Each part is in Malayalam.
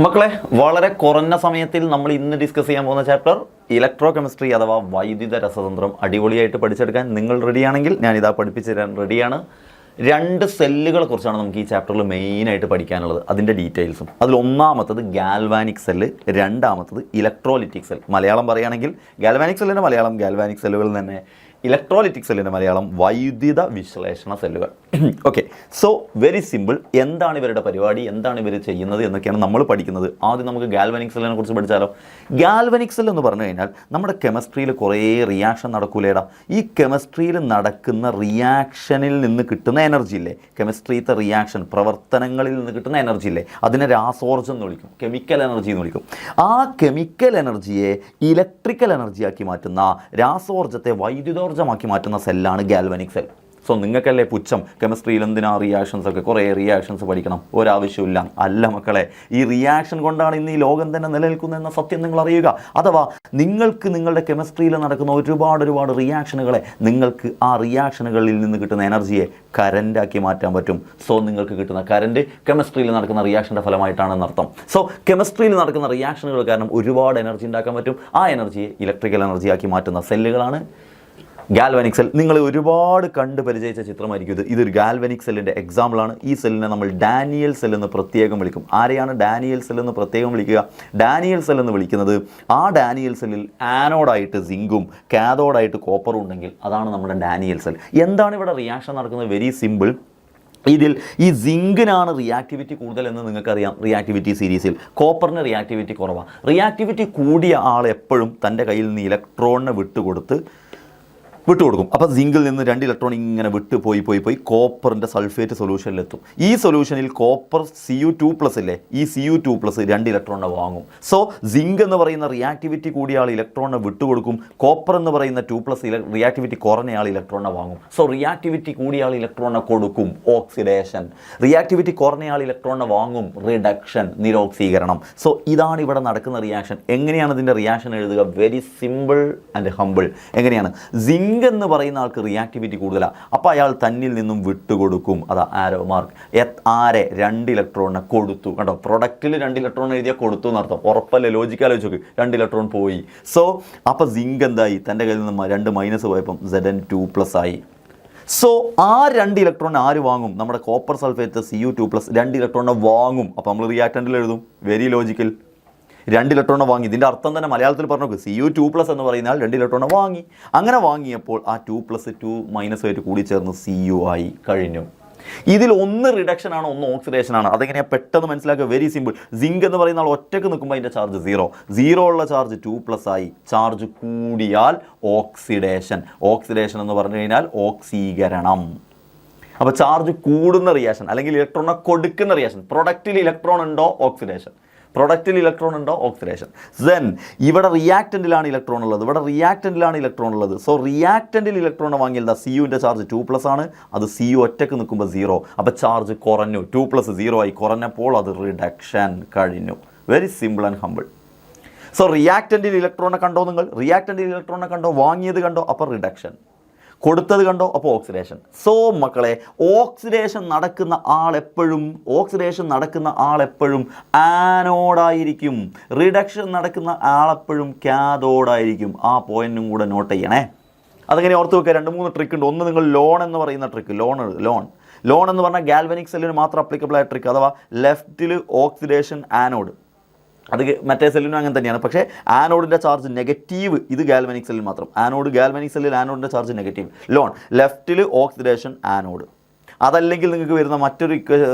മക്കളെ, വളരെ കുറഞ്ഞ സമയത്തിൽ നമ്മൾ ഇന്ന് ഡിസ്കസ് ചെയ്യാൻ പോകുന്ന ചാപ്റ്റർ ഇലക്ട്രോ കെമിസ്ട്രി അഥവാ വൈദ്യുത രസതന്ത്രം. അടിപൊളിയായിട്ട് പഠിച്ചെടുക്കാൻ നിങ്ങൾ റെഡിയാണെങ്കിൽ ഞാനിതാ പഠിപ്പിച്ചു തരാൻ റെഡിയാണ്. 2 സെല്ലുകളെ കുറിച്ചാണ് നമുക്ക് ഈ ചാപ്റ്ററിൽ മെയിനായിട്ട് പഠിക്കാനുള്ളത്, അതിൻ്റെ ഡീറ്റെയിൽസും. അതിൽ ഒന്നാമത്തത് ഗാൽവാനിക് സെല്ല്, രണ്ടാമത്തത് ഇലക്ട്രോലിറ്റിക് സെൽ. മലയാളം പറയുകയാണെങ്കിൽ ഗാൽവാനിക് സെല്ലിൻ്റെ മലയാളം ഗാൽവാനിക് സെല്ലുകൾ തന്നെ, ഇലക്ട്രോലിറ്റിക് സെല്ലിൻ്റെ മലയാളം വൈദ്യുത വിശ്ലേഷണ സെല്ലുകൾ. Okay, so very simple. എന്താണ് ഇവരുടെ പരിപാടി, എന്താണ് ഇവർ ചെയ്യുന്നത് എന്നൊക്കെയാണ് നമ്മൾ പഠിക്കുന്നത്. ആദ്യം നമുക്ക് ഗാൽവാനിക് സെല്ലിനെ കുറിച്ച് പഠിച്ചാലോ. ഗാൽവാനിക് സെൽ എന്ന് പറഞ്ഞു കഴിഞ്ഞാൽ നമ്മുടെ കെമിസ്ട്രിയിൽ കുറേ റിയാക്ഷൻ നടക്കൂലേടാ. ഈ കെമിസ്ട്രിയിൽ നടക്കുന്ന റിയാക്ഷനിൽ നിന്ന് കിട്ടുന്ന എനർജി ഇല്ലേ, കെമിസ്ട്രിയിലത്തെ റിയാക്ഷൻ പ്രവർത്തനങ്ങളിൽ നിന്ന് കിട്ടുന്ന എനർജി ഇല്ലേ, അതിനെ രാസോർജ്ജം എന്ന് വിളിക്കും, കെമിക്കൽ എനർജി എന്ന് വിളിക്കും. ആ കെമിക്കൽ എനർജിയെ ഇലക്ട്രിക്കൽ എനർജിയാക്കി മാറ്റുന്ന, രാസോർജ്ജത്തെ വൈദ്യുതോർജ്ജമാക്കി മാറ്റുന്ന സെല്ലാണ് ഗാൽവാനിക് സെൽ. സോ നിങ്ങൾക്കല്ലേ പുച്ഛം, കെമിസ്ട്രിയിൽ എന്തിനാ റിയാക്ഷൻസ് ഒക്കെ, കുറേ റിയാക്ഷൻസ് പഠിക്കണം, ഒരാവശ്യമില്ല. അല്ല മക്കളെ, ഈ റിയാക്ഷൻ കൊണ്ടാണ് ഇന്ന് ഈ ലോകം തന്നെ നിലനിൽക്കുന്നതെന്ന സത്യം നിങ്ങൾ അറിയുക. അഥവാ നിങ്ങൾക്ക് നിങ്ങളുടെ കെമിസ്ട്രിയിൽ നടക്കുന്ന ഒരുപാട് റിയാക്ഷനുകളെ നിങ്ങൾക്ക് ആ റിയാക്ഷനുകളിൽ നിന്ന് കിട്ടുന്ന എനർജിയെ കറൻറ്റാക്കി മാറ്റാൻ പറ്റും. സോ നിങ്ങൾക്ക് കിട്ടുന്ന കറൻറ്റ് കെമിസ്ട്രിയിൽ നടക്കുന്ന റിയാക്ഷൻ്റെ ഫലമായിട്ടാണെന്നർത്ഥം. സോ കെമിസ്ട്രിയിൽ നടക്കുന്ന റിയാക്ഷനുകൾ കാരണം ഒരുപാട് എനർജി ഉണ്ടാക്കാൻ പറ്റും. ആ എനർജിയെ ഇലക്ട്രിക്കൽ എനർജിയാക്കി മാറ്റുന്ന സെല്ലുകളാണ് ഗാൽവാനിക് സെൽ. നിങ്ങൾ ഒരുപാട് കണ്ട് പരിചയിച്ച ചിത്രമായിരിക്കും ഇത്. ഇതൊരു ഗാൽവാനിക് സെല്ലിൻ്റെ എക്സാമ്പിളാണ്. ഈ സെല്ലിനെ നമ്മൾ ഡാനിയൽ സെൽ എന്ന് പ്രത്യേകം വിളിക്കും. ആരെയാണ് ഡാനിയൽ സെൽ എന്ന് പ്രത്യേകം വിളിക്കുക? ഡാനിയൽ സെൽ എന്ന് വിളിക്കുന്നത് ആ ഡാനിയൽ സെല്ലിൽ ആനോഡായിട്ട് സിങ്കും കാഥോഡായിട്ട് കോപ്പറും ഉണ്ടെങ്കിൽ അതാണ് നമ്മുടെ ഡാനിയൽ സെൽ. എന്താണ് ഇവിടെ റിയാക്ഷൻ നടക്കുന്നത്? Very simple. ഇതിൽ ഈ സിങ്കിനാണ് റിയാക്ടിവിറ്റി കൂടുതലെന്ന് നിങ്ങൾക്കറിയാം. റിയാക്ടിവിറ്റി സീരീസിൽ കോപ്പറിന് റിയാക്ടിവിറ്റി കുറവാണ്. റിയാക്ടിവിറ്റി കൂടിയ ആൾ എപ്പോഴും തൻ്റെ കയ്യിൽ നിന്ന് ഇലക്ട്രോണിനെ വിട്ടുകൊടുക്കും. അപ്പോൾ സിങ്കിൽ നിന്ന് 2 ഇലക്ട്രോൺ ഇങ്ങനെ പോയി കോപ്പറിൻ്റെ സൾഫേറ്റ് സൊല്യൂഷനിലെത്തും. ഈ സൊല്യൂഷനിൽ കോപ്പർ Cu2+ ഇല്ലേ, ഈ Cu2+ 2 ഇലക്ട്രോണിനെ വാങ്ങും. സോ സിങ്ക് എന്ന് പറയുന്ന റിയാക്ടിവിറ്റി കൂടിയ ആൾ ഇലക്ട്രോണിനെ വിട്ടുകൊടുക്കും. കോപ്പർ എന്ന് പറയുന്ന 2+ റിയാക്ടിവിറ്റി കുറഞ്ഞ ആൾ ഇലക്ട്രോണിനെ വാങ്ങും. സോ റിയാക്ടിവിറ്റി കൂടിയ ആൾ ഇലക്ട്രോണിനെ കൊടുക്കും, ഓക്സിഡേഷൻ. റിയാക്ടിവിറ്റി കുറഞ്ഞ ആൾ ഇലക്ട്രോണിനെ വാങ്ങും, റിഡക്ഷൻ, നിരോക്സീകരണം. സോ ഇതാണ് ഇവിടെ നടക്കുന്ന റിയാക്ഷൻ. എങ്ങനെയാണ് ഇതിൻ്റെ റിയാക്ഷൻ എഴുതുക? Very simple and humble. എങ്ങനെയാണ്? സിങ്ക് എന്ന് പറയുന്ന ആൾക്ക് റിയാക്ടിവിറ്റി കൂടുതലാണ്, അപ്പോൾ അയാൾ തന്നിൽ നിന്നും വിട്ടുകൊടുക്കും. അതാ ആരോ മാർക്ക്. ആരെ? 2 ഇലക്ട്രോണിനെ കൊടുത്തു. കണ്ടോ, പ്രൊഡക്റ്റിൽ 2 ഇലക്ട്രോൺ എഴുതിയാൽ കൊടുത്തു എന്നർത്ഥം. ഉറപ്പല്ലേ? ലോജിക്കൽ ആലോചിച്ച് നോക്ക്, 2 ഇലക്ട്രോൺ പോയി. സോ അപ്പോൾ സിങ്ക് എന്തായി? തൻ്റെ കയ്യിൽ നിന്ന് 2 മൈനസ് പോയപ്പം Zn2+ ആയി. സോ ആ 2 ഇലക്ട്രോൺ ആര് വാങ്ങും? നമ്മുടെ കോപ്പർ സൾഫേറ്റ് Cu2+ 2 ഇലക്ട്രോണിനെ വാങ്ങും. അപ്പോൾ നമ്മൾ റിയാക്റ്റൻറ്റിൽ എഴുതും. Very logical. 2 ഇലക്ട്രോണെ വാങ്ങി. ഇതിൻ്റെ അർത്ഥം തന്നെ മലയാളത്തിൽ പറഞ്ഞു നോക്ക്. Cu2+ എന്ന് പറയുന്നാൽ 2 ഇലക്ട്രോണെ വാങ്ങി. അങ്ങനെ വാങ്ങിയപ്പോൾ ആ 2+ 2- ആയിട്ട് കൂടി ചേർന്ന് Cu ആയി. കഴിഞ്ഞു. ഇതിൽ ഒന്ന് റിഡക്ഷൻ ആണ്, ഒന്ന് ഓക്സിഡേഷൻ ആണ്. അതെങ്ങനെയാണ് പെട്ടെന്ന് മനസ്സിലാക്കുക? Very simple. സിങ്ക് എന്ന് പറയുന്ന ആൾ ഒറ്റക്ക് നിൽക്കുമ്പോൾ അതിൻ്റെ ചാർജ് 0 ഉള്ള ചാർജ് 2+ ആയി. ചാർജ് കൂടിയാൽ ഓക്സിഡേഷൻ. ഓക്സിഡേഷൻ എന്ന് പറഞ്ഞു കഴിഞ്ഞാൽ ഓക്സീകരണം. അപ്പോൾ ചാർജ് കൂടുന്ന റിയാക്ഷൻ അല്ലെങ്കിൽ ഇലക്ട്രോണെ കൊടുക്കുന്ന റിയാക്ഷൻ. പ്രൊഡക്റ്റിൽ ഇലക്ട്രോൺ ഉണ്ടോ? ഓക്സിഡേഷൻ. പ്രൊഡക്റ്റിൽ ഇലക്ട്രോൺ ഉണ്ടോ? ഓക്സിഡേഷൻ. ദെൻ ഇവിടെ റിയാക്റ്റൻറ്റിലാണ് ഇലക്ട്രോൺ ഉള്ളത്. സോ റിയാക്റ്റൻറ്റിൽ ഇലക്ട്രോണെ വാങ്ങിയാൽ Cuൻ്റെ ചാർജ് 2+ ആണ്. അത് Cu ഒറ്റക്ക് നിൽക്കുമ്പോൾ 0. അപ്പോൾ ചാർജ് കുറഞ്ഞു. 2+ 0 ആയി. കുറഞ്ഞപ്പോൾ അത് റിഡക്ഷൻ. കഴിഞ്ഞു. Very simple and humble. So റിയാക്റ്റൻറ്റിൽ ഇലക്ട്രോണെ കണ്ടോ? നിങ്ങൾ റിയാക്റ്റൻറ്റിൽ ഇലക്ട്രോണെ കണ്ടോ? വാങ്ങിയത് കണ്ടോ? അപ്പോൾ റിഡക്ഷൻ. കൊടുത്തത് കണ്ടോ? അപ്പോൾ ഓക്സിഡേഷൻ. സോ മക്കളെ, ഓക്സിഡേഷൻ നടക്കുന്ന ആളെപ്പോഴും ആനോഡായിരിക്കും. റിഡക്ഷൻ നടക്കുന്ന ആളെപ്പോഴും കാഥോഡായിരിക്കും. ആ പോയിന്റും കൂടെ നോട്ട് ചെയ്യണേ. അതങ്ങനെ ഓർത്ത് വെക്കുക. 2-3 ട്രിക്ക് ഉണ്ട്. ഒന്ന് നിങ്ങൾ ലോൺ എന്ന് പറയുന്ന ട്രിക്ക്. ലോൺ എന്ന് പറഞ്ഞാൽ ഗാൽവാനിക് സെല്ലിന് മാത്രം അപ്ലിക്കബിൾ ആയ ട്രിക്ക്. അഥവാ ലെഫ്റ്റിൽ ഓക്സിഡേഷൻ ആനോഡ്, അത് മറ്റേ സെല്ലിനും അങ്ങനെ തന്നെയാണ്. പക്ഷേ ആനോഡിൻ്റെ ചാർജ് നെഗറ്റീവ്. ഇത് ഗാൽവാനിക് സെല്ലിൽ മാത്രം. ഗാൽവാനിക് സെല്ലിൽ ആനോഡിൻ്റെ ചാർജ് നെഗറ്റീവ്. ലോൺ ലെഫ്റ്റിൽ ഓക്സിഡേഷൻ ആനോഡ്. അതല്ലെങ്കിൽ നിങ്ങൾക്ക് വരുന്ന മറ്റൊരു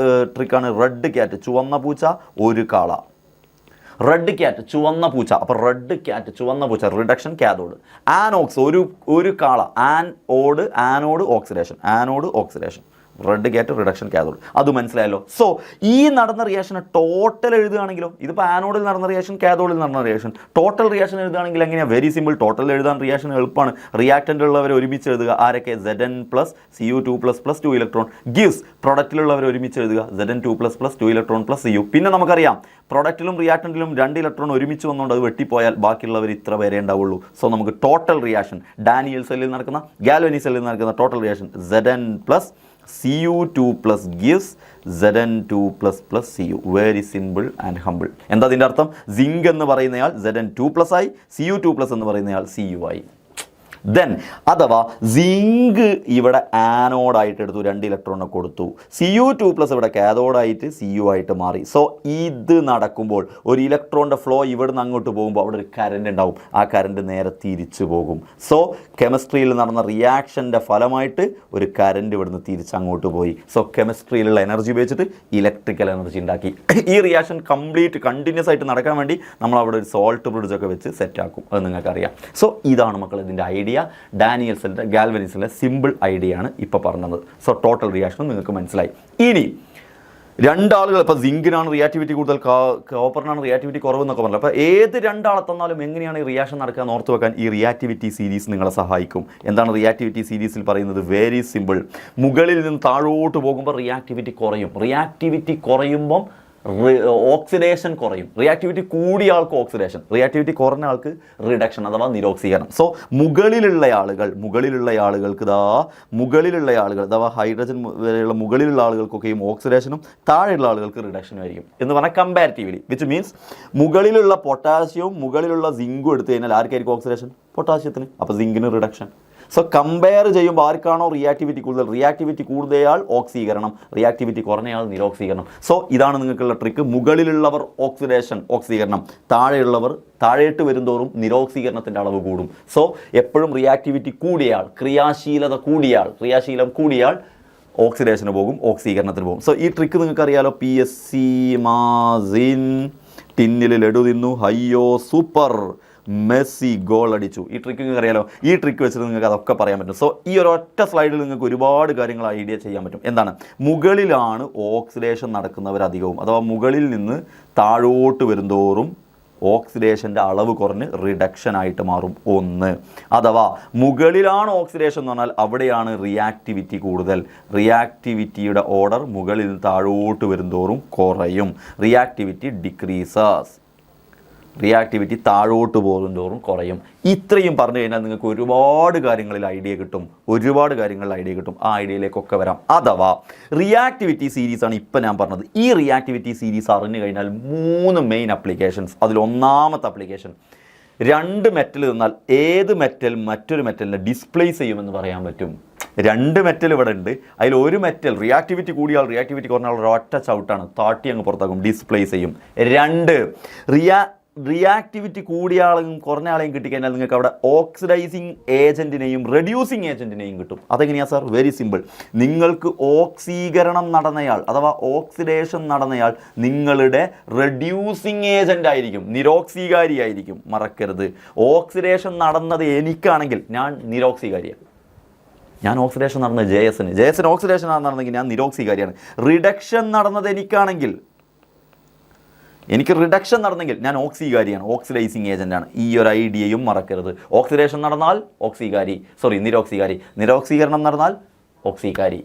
ട്രിക്കാണ് റെഡ് ക്യാറ്റ്, ചുവന്ന പൂച്ച, ഒരു കാള. റെഡ് ക്യാറ്റ്, ചുവന്ന പൂച്ച. അപ്പോൾ റെഡ് ക്യാറ്റ്, ചുവന്ന പൂച്ച, റിഡക്ഷൻ, കാഥോഡ്. ആനോക്സ്, ഒരു കാള. Anode oxidation. Red cat, reduction, cathode. അത് മനസ്സിലായല്ലോ. സോ ഈ നടന്ന റിയാക്ഷനെ ടോട്ടൽ എഴുതുകയാണെങ്കിലോ, ഇതിപ്പോൾ ആനോഡിൽ നടന്ന റിയാക്ഷൻ, കാഥോഡിൽ നടന്ന റിയാക്ഷൻ, ടോട്ടൽ റിയാക്ഷൻ എഴുതുകയാണെങ്കിൽ എങ്ങനെയാണ്? Very simple. ടോട്ടൽ എഴുതാൻ റിയാക്ഷൻ എളുപ്പമാണ്. റിയാക്റ്റൻ്റുള്ളവരെ ഒരുമിച്ച് എഴുതുക. ആരൊക്കെ? Zn+ Cu2+ 2 electron gives. പ്രൊഡക്റ്റിലുള്ളവരെ ഒരുമിച്ച് എഴുതുക. Zn2++ 2 electron + Cu. പിന്നെ നമുക്കറിയാം പ്രൊഡക്റ്റിലും റിയാക്റ്റൻറ്റിലും 2 ഇലക്ട്രോൺ ഒരുമിച്ച് വന്നുകൊണ്ട് അത് വെട്ടിപ്പോയാൽ ബാക്കിയുള്ളവർ ഇത്ര പേരേ ഉണ്ടാവുള്ളൂ. സോ നമുക്ക് ടോട്ടൽ റിയാക്ഷൻ, ഡാനിയൽ സെല്ലിൽ നടക്കുന്ന, ഗാൽവാനിക് സെല്ലിൽ നടക്കുന്ന total reaction Zn+ Cu2 plus gives Zn2 plus plus Cu. Very simple and humble. എന്താ അതിൻ്റെ അർത്ഥം? സിങ്ക് എന്ന് പറയുന്നയാൾ Zn2 plus ആയി, Cu2 plus എന്ന് പറയുന്നയാൾ Cu ആയി. ദെൻ അഥവാ സിങ്ക് ഇവിടെ ആനോഡായിട്ട് എടുത്തു, 2 ഇലക്ട്രോണിനെ കൊടുത്തു. Cu2 പ്ലസ് ഇവിടെ കാഥോഡായിട്ട് Cu ആയിട്ട് മാറി. സോ ഇത് നടക്കുമ്പോൾ ഒരു ഇലക്ട്രോണിൻ്റെ ഫ്ലോ ഇവിടുന്ന് അങ്ങോട്ട് പോകുമ്പോൾ അവിടെ ഒരു കറണ്ട് ഉണ്ടാവും. ആ കറണ്ട് നേരെ തിരിച്ചു പോകും. സോ കെമിസ്ട്രിയിൽ നടന്ന റിയാക്ഷൻ്റെ ഫലമായിട്ട് ഒരു കറണ്ട് ഇവിടുന്ന് തിരിച്ച് അങ്ങോട്ട് പോയി. സോ കെമിസ്ട്രിയിലുള്ള എനർജി ഉപയോഗിച്ചിട്ട് ഇലക്ട്രിക്കൽ എനർജി ഉണ്ടാക്കി. ഈ റിയാക്ഷൻ കംപ്ലീറ്റ് കണ്ടിന്യൂസ് ആയിട്ട് നടക്കാൻ വേണ്ടി നമ്മൾ അവിടെ ഒരു സോൾട്ട് ബ്രിഡ്ജൊക്കെ വെച്ച് സെറ്റാക്കും. അത് നിങ്ങൾക്കറിയാം. സോ ഇതാണ് മക്കൾ ഇതിൻ്റെ ഐഡിയ. ഡാനിയൽസിൻ്റെ ഗാൽവനിസിലെ സിമ്പിൾ ഐഡിയ ആണ് ഇപ്പോൾ പറഞ്ഞത്. സോ ടോട്ടൽ റിയാക്ഷനും നിങ്ങൾക്ക് മനസ്സിലായി. ഇനി രണ്ടാളുകൾ, ഇപ്പോൾ സിങ്കിനാണ് റിയാക്ടിവിറ്റി കൂടുതൽ, കോപ്പറിനാണ് റിയാക്ടിവിറ്റി കുറവെന്നൊക്കെ പറഞ്ഞത്. അപ്പോൾ ഏത് രണ്ടാളെ തന്നാലും എങ്ങനെയാണ് ഈ റിയാക്ഷൻ നടക്കുക എന്ന് ഓർത്ത് വെക്കാൻ ഈ റിയാക്ടിവിറ്റി സീരീസ് നിങ്ങളെ സഹായിക്കും. എന്താണ് റിയാക്ടിവിറ്റി സീരീസിൽ പറയുന്നത്? Very simple. മുകളിൽ നിന്ന് താഴോട്ട് പോകുമ്പോൾ റിയാക്ടിവിറ്റി കുറയും. റിയാക്ടിവിറ്റി കുറയുമ്പം ഓക്സിഡേഷൻ കുറയും. റിയാക്ടിവിറ്റി കൂടിയ ആൾക്ക് ഓക്സിഡേഷൻ, റിയാക്ടിവിറ്റി കുറഞ്ഞ ആൾക്ക് റിഡക്ഷൻ അഥവാ നിരോക്സീകരണം. സോ മുകളിലുള്ള ആളുകൾക്ക് അഥവാ ഹൈഡ്രജൻ വരെയുള്ള മുകളിലുള്ള ആളുകൾക്കൊക്കെയും ഓക്സിഡേഷനും താഴെയുള്ള ആളുകൾക്ക് റിഡക്ഷനും ആയിരിക്കും എന്ന് പറഞ്ഞാൽ കമ്പാരിറ്റീവ്ലി. വിച്ച് മീൻസ് മുകളിലുള്ള പൊട്ടാസ്യവും മുകളിലുള്ള സിങ്കും എടുത്തു കഴിഞ്ഞാൽ ആർക്കായിരിക്കും ഓക്സിഡേഷൻ? പൊട്ടാസ്യത്തിന്. അപ്പോൾ സിങ്കിന് റിഡക്ഷൻ. സോ കമ്പയർ ചെയ്യുമ്പോൾ ആർക്കാണോ റിയാക്ടിവിറ്റി കൂടുതൽ, റിയാക്ടിവിറ്റി കൂടുതയാൾ ഓക്സീകരണം, റിയാക്ടിവിറ്റി കുറഞ്ഞയാൾ നിരോക്സീകരണം. സോ ഇതാണ് നിങ്ങൾക്കുള്ള ട്രിക്ക്. മുകളിലുള്ളവർ ഓക്സീകരണം, താഴേട്ട് വരുന്തോറും നിരോക്സീകരണത്തിൻ്റെ അളവ് കൂടും. സോ എപ്പോഴും റിയാക്ടിവിറ്റി കൂടിയാൾ, ക്രിയാശീലം കൂടിയാൾ ഓക്സിഡേഷന് പോകും, ഓക്സീകരണത്തിന് പോകും. സോ ഈ ട്രിക്ക് നിങ്ങൾക്കറിയാലോ. PSC മാസിൻ ടിന്നിൽ ലഡു തിന്നു, ഹയ്യോ സൂപ്പർ, മെസ്സി ഗോൾ അടിച്ചു. ഈ ട്രിക്ക് നിങ്ങൾക്ക് അറിയാലോ. ഈ ട്രിക്ക് വെച്ചിട്ട് നിങ്ങൾക്ക് അതൊക്കെ പറയാൻ പറ്റും. സോ ഈ ഒരു ഒറ്റ സ്ലൈഡിൽ നിങ്ങൾക്ക് ഒരുപാട് കാര്യങ്ങൾ ഐഡിയ ചെയ്യാൻ പറ്റും. എന്താണ്? മുകളിലാണ് ഓക്സിഡേഷൻ നടക്കുന്നവരധികവും, അഥവാ മുകളിൽ നിന്ന് താഴോട്ട് വരുന്തോറും ഓക്സിഡേഷൻ്റെ അളവ് കുറഞ്ഞ് റിഡക്ഷൻ ആയിട്ട് മാറും. 1. അഥവാ മുകളിലാണ് ഓക്സിഡേഷൻ എന്ന് പറഞ്ഞാൽ അവിടെയാണ് റിയാക്ടിവിറ്റി കൂടുതൽ. റിയാക്ടിവിറ്റിയുടെ ഓർഡർ മുകളിൽ നിന്ന് താഴോട്ട് വരുന്തോറും കുറയും. Reactivity decreases. റിയാക്ടിവിറ്റി താഴോട്ട് പോകുന്തോറും കുറയും. ഇത്രയും പറഞ്ഞു കഴിഞ്ഞാൽ നിങ്ങൾക്ക് ഒരുപാട് കാര്യങ്ങളിൽ ഐഡിയ കിട്ടും. ആ ഐഡിയയിലേക്കൊക്കെ വരാം. അഥവാ റിയാക്ടിവിറ്റി സീരീസാണ് ഇപ്പം ഞാൻ പറഞ്ഞത്. ഈ റിയാക്ടിവിറ്റി സീരീസ് അറിഞ്ഞു കഴിഞ്ഞാൽ 3 മെയിൻ ആപ്ലിക്കേഷൻസ്. അതിൽ ഒന്നാമത്തെ ആപ്ലിക്കേഷൻ, 2 മെറ്റൽ തന്നാൽ ഏത് മെറ്റൽ മറ്റൊരു മെറ്റലിനെ ഡിസ്പ്ലേസ് ചെയ്യുമെന്ന് പറയാൻ പറ്റും. 2 മെറ്റൽ ഇവിടെ ഉണ്ട്. അതിൽ ഒരു മെറ്റൽ റിയാക്ടിവിറ്റി കൂടിയാൽ റിയാക്ടിവിറ്റി കുറഞ്ഞാൽ ഒരൊറ്റ ചവിട്ടാണ്, താട്ടി അങ്ങ് പുറത്താക്കും, ഡിസ്പ്ലേസ് ചെയ്യും. 2 റിയാക്ടിവിറ്റി കൂടിയ ആളെയും കുറഞ്ഞ ആളെയും കിട്ടിക്കഴിഞ്ഞാൽ നിങ്ങൾക്ക് അവിടെ ഓക്സിഡൈസിങ് ഏജൻറ്റിനെയും റെഡ്യൂസിങ് ഏജൻറ്റിനെയും കിട്ടും. അതെങ്ങനെയാണ് സാർ? Very simple. നിങ്ങൾക്ക് ഓക്സീകരണം നടന്നയാൾ അഥവാ ഓക്സിഡേഷൻ നടന്നയാൾ നിങ്ങളുടെ റെഡ്യൂസിങ് ഏജൻ്റ് ആയിരിക്കും, നിരോക്സീകാരി ആയിരിക്കും. മറക്കരുത്. ഓക്സിഡേഷൻ നടന്നത് എനിക്കാണെങ്കിൽ ഞാൻ നിരോക്സീകാരിയാണ്. ഞാൻ ഓക്സിഡേഷൻ നടന്നത് ജയസിന് ഓക്സിഡേഷൻ നടന്നെങ്കിൽ ഞാൻ നിരോക്സീകാരിയാണ്. റിഡക്ഷൻ നടന്നത് എനിക്കാണെങ്കിൽ, എനിക്ക് റിഡക്ഷൻ നടന്നെങ്കിൽ ഞാൻ ഓക്സീകാരിയാണ്, ഓക്സിഡൈസിങ് ഏജൻ്റാണ്. ഈ ഒരു ഐഡിയയും മറക്കരുത്. ഓക്സിഡേഷൻ നടന്നാൽ നിരോക്സീകാരി, നിരോക്സീകരണം നടന്നാൽ ഓക്സീകാരി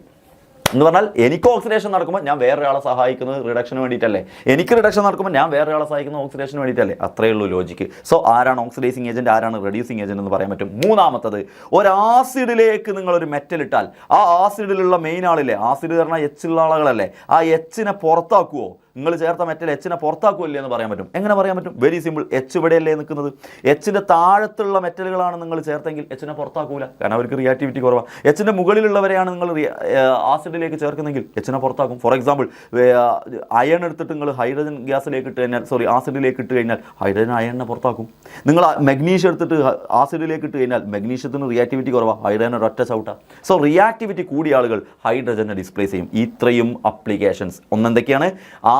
എന്ന് പറഞ്ഞാൽ എനിക്ക് ഓക്സിഡേഷൻ നടക്കുമ്പോൾ ഞാൻ വേറൊരാളെ സഹായിക്കുന്നത് റിഡക്ഷന് വേണ്ടിയിട്ടല്ലേ, എനിക്ക് റിഡക്ഷൻ നടക്കുമ്പോൾ ഞാൻ വേറൊരാളെ സഹായിക്കുന്നത് ഓക്സിഡേഷന് വേണ്ടിയിട്ടല്ലേ. അത്രയേ ഉള്ളൂ ലോജിക്ക്. സോ ആരാണ് ഓക്സിഡൈസിങ് ഏജൻറ്റ്, ആരാണ് റെഡ്യൂസിങ് ഏജൻറ്റ് എന്ന് പറയാൻ പറ്റും. മൂന്നാമത്തത്, ഒരു ആസിഡിലേക്ക് നിങ്ങളൊരു മെറ്റൽ ഇട്ടാൽ ആ ആസിഡിലുള്ള മെയിൻ ആളില്ലേ, ആസിഡ് പറഞ്ഞാൽ എച്ചുള്ള ആളുകളല്ലേ, ആ എച്ചിനെ പുറത്താക്കുമോ? നിങ്ങൾ ചേർത്ത മെറ്റൽ എച്ചിനെ പുറത്താക്കുമല്ലേ എന്ന് പറയാൻ പറ്റും. എങ്ങനെ പറയാൻ പറ്റും? Very simple. എച്ച് ഇവിടെയല്ലേ നിൽക്കുന്നത്. എച്ചിൻ്റെ താഴത്തുള്ള മെറ്റലുകളാണ് നിങ്ങൾ ചേർത്തെങ്കിൽ എച്ചിനെ പുറത്താക്കൂല, കാരണം അവർക്ക് റിയാക്ടിവിറ്റി കുറവാണ്. എച്ചിൻ്റെ മുകളിലുള്ളവരെയാണ് നിങ്ങൾ ആസിഡിലേക്ക് ചേർക്കുന്നെങ്കിൽ എച്ചിനെ പുറത്താക്കും. ഫോർ എക്സാമ്പിൾ, അയൺ എടുത്തിട്ട് നിങ്ങൾ ഹൈഡ്രജൻ ഗ്യാസിലേക്ക് ഇട്ട് കഴിഞ്ഞാൽ ആസിഡിലേക്ക് ഇട്ട് കഴിഞ്ഞാൽ ഹൈഡ്രജൻ അയണിനെ പുറത്താക്കും. നിങ്ങൾ മഗ്നീഷ്യം എടുത്തിട്ട് ആസിഡിലേക്ക് ഇട്ട് കഴിഞ്ഞാൽ മഗ്നീഷ്യത്തിന് റിയാക്ടിവിറ്റി കുറവാണ്, ഹൈഡ്രജൻ ഒരൊറ്റ ചവിട്ട. സോ റിയാക്ടിവിറ്റി കൂടിയ ആളുകൾ ഹൈഡ്രജനെ ഡിസ്പ്ലേസ് ചെയ്യും. ഇത്രയും അപ്ലിക്കേഷൻസ്. ഒന്നെന്തൊക്കെയാണ്?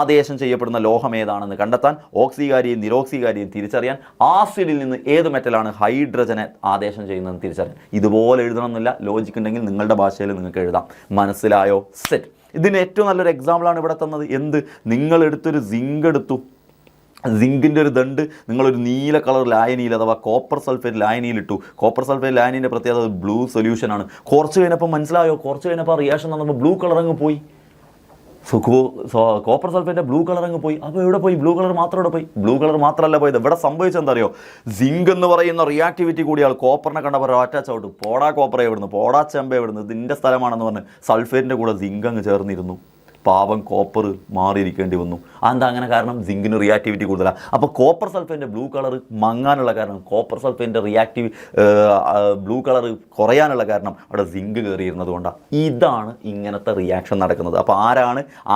ആദേശം ചെയ്യപ്പെടുന്ന ലോഹം ഏതാണെന്ന് കണ്ടെത്താൻ, ഓക്സീകാരിയും നിരോക്സീകാരിയും തിരിച്ചറിയാൻ, ആസിഡിൽ നിന്ന് ഏത് മെറ്റലാണ് ഹൈഡ്രജനെ ആദേശം ചെയ്യുന്നതെന്ന് തിരിച്ചറിയാൻ. ഇതുപോലെ എഴുതണമെന്നില്ല, ലോജിക്ക് ഉണ്ടെങ്കിൽ നിങ്ങളുടെ ഭാഷയിൽ നിങ്ങൾക്ക് എഴുതാം. മനസ്സിലായോ? സെറ്റ്. ഇതിന് ഏറ്റവും നല്ലൊരു എക്സാമ്പിളാണ് ഇവിടെ തന്നത്. എന്ത്? നിങ്ങളെടുത്തൊരു സിങ്ക് എടുത്തു, സിങ്കിൻ്റെ ഒരു ദണ്ട് നിങ്ങളൊരു നീല കളർ ലായനിയിൽ അഥവാ കോപ്പർ സൾഫേറ്റ് ലായനിയിലിട്ടു. കോപ്പർ സൾഫേറ്റ് ലായനീൻ്റെ പ്രത്യേകത ബ്ലൂ സൊല്യൂഷനാണ്. കുറച്ച് കഴിഞ്ഞപ്പോൾ മനസ്സിലായോ? കുറച്ച് കഴിഞ്ഞപ്പോൾ റിയാക്ഷൻ നടന്നപ്പോൾ ബ്ലൂ കളർ അങ്ങ് പോയി. കോപ്പർ സൾഫേറ്റിൻ്റെ ബ്ലൂ കളർ അങ്ങ് പോയി. അപ്പോൾ എവിടെ പോയി? ബ്ലൂ കളർ മാത്രം ഇവിടെ പോയി. ബ്ലൂ കളർ മാത്രമല്ല പോയത്, ഇവിടെ സംഭവിച്ചെന്താ അറിയോ? സിങ്ക് എന്ന് പറയുന്ന റിയാക്ടിവിറ്റി കൂടിയാൽ കോപ്പറിനെ കണ്ടപ്പോൾ ഒറ്റ ചവിട്ട്, പോടാ കോപ്പറെ എവിടുന്ന്, പോടാ ചെമ്പ എവിടുന്ന്, ഇതിൻ്റെ സ്ഥലമാണെന്ന് പറഞ്ഞ് സൾഫേറ്റിൻ്റെ കൂടെ സിങ്ക് അങ്ങ് ചേർന്നിരുന്നു. പാവം കോപ്പർ മാറിയിരിക്കേണ്ടി വന്നു. അതെന്താ അങ്ങനെ? കാരണം സിങ്കിന് റിയാക്ടിവിറ്റി കൂടുതലാണ്. അപ്പോൾ കോപ്പർ സൾഫേറ്റിൻ്റെ ബ്ലൂ കളർ മങ്ങാനുള്ള കാരണം, കോപ്പർ സൾഫേറ്റിൻ്റെ ബ്ലൂ കളർ കുറയാനുള്ള കാരണം അവിടെ സിങ്ക് കയറിയിരുന്നത് കൊണ്ടാണ്. ഇതാണ് ഇങ്ങനത്തെ റിയാക്ഷൻ നടക്കുന്നത്. അപ്പോൾ